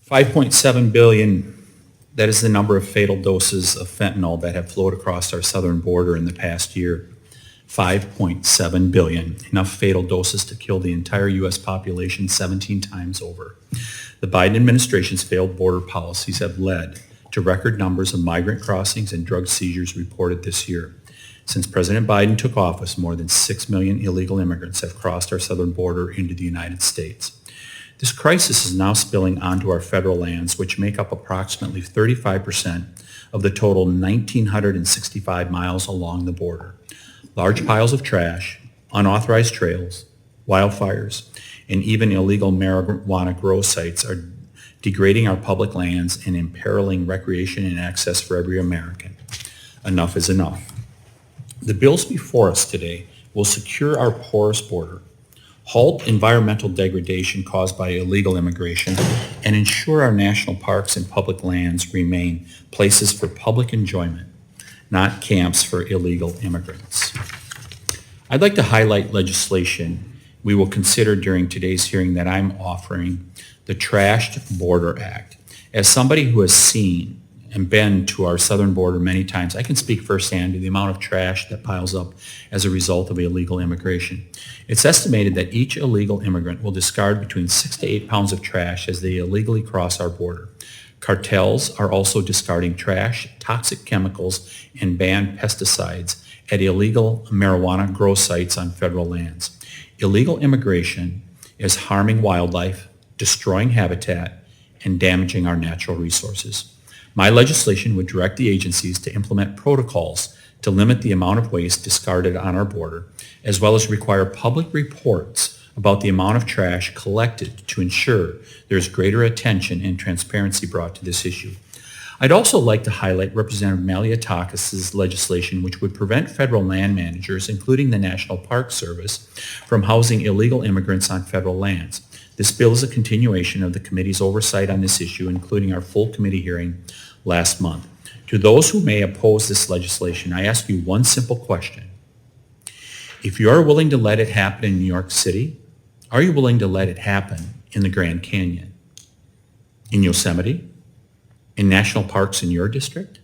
5.7 billion, that is the number of fatal doses of fentanyl that have flowed across our southern border in the past year. 5.7 billion, enough fatal doses to kill the entire U.S. population 17 times over. The Biden administration's failed border policies have led to record numbers of migrant crossings and drug seizures reported this year. Since President Biden took office, more than 6 million illegal immigrants have crossed our southern border into the United States. This crisis is now spilling onto our federal lands, which make up approximately 35% of the total 1,965 miles along the border. Large piles of trash, unauthorized trails, wildfires, and even illegal marijuana grow sites are degrading our public lands and imperiling recreation and access for every American. Enough is enough. The bills before us today will secure our porous border, halt environmental degradation caused by illegal immigration, and ensure our national parks and public lands remain places for public enjoyment, not camps for illegal immigrants. I'd like to highlight legislation we will consider during today's hearing that I'm offering, the Trashed Border Act. As somebody who has seen and been to our southern border many times, I can speak firsthand to the amount of trash that piles up as a result of illegal immigration. It's estimated that each illegal immigrant will discard between 6 to 8 pounds of trash as they illegally cross our border. Cartels are also discarding trash, toxic chemicals, and banned pesticides at illegal marijuana grow sites on federal lands. Illegal immigration is harming wildlife, destroying habitat, and damaging our natural resources. My legislation would direct the agencies to implement protocols to limit the amount of waste discarded on our border, as well as require public reports about the amount of trash collected to ensure there is greater attention and transparency brought to this issue. I'd also like to highlight Representative Malliotakis' legislation, which would prevent federal land managers, including the National Park Service, from housing illegal immigrants on federal lands. This bill is a continuation of the committee's oversight on this issue, including our full committee hearing last month. To those who may oppose this legislation, I ask you one simple question. If you are willing to let it happen in New York City, are you willing to let it happen in the Grand Canyon, in Yosemite, in national parks in your district?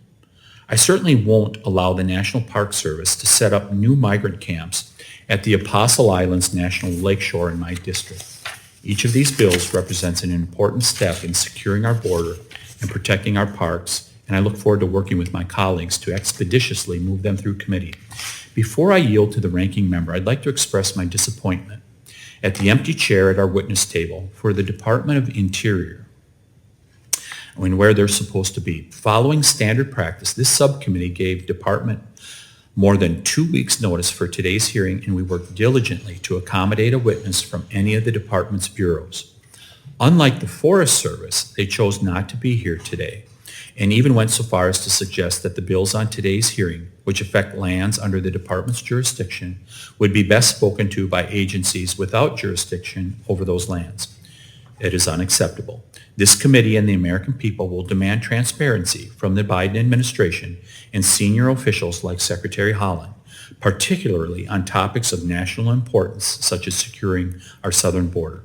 I certainly won't allow the National Park Service to set up new migrant camps at the Apostle Islands National Lakeshore in my district. Each of these bills represents an important step in securing our border and protecting our parks, and I look forward to working with my colleagues to expeditiously move them through committee. Before I yield to the ranking member, I'd like to express my disappointment at the empty chair at our witness table for the Department of Interior and where they're supposed to be. Following standard practice, this subcommittee gave Department more than 2 weeks' notice for today's hearing, and we worked diligently to accommodate a witness from any of the department's bureaus. Unlike the Forest Service, they chose not to be here today, and even went so far as to suggest that the bills on today's hearing, which affect lands under the department's jurisdiction, would be best spoken to by agencies without jurisdiction over those lands. It is unacceptable. This committee and the American people will demand transparency from the Biden administration and senior officials like Secretary Haaland, particularly on topics of national importance such as securing our southern border.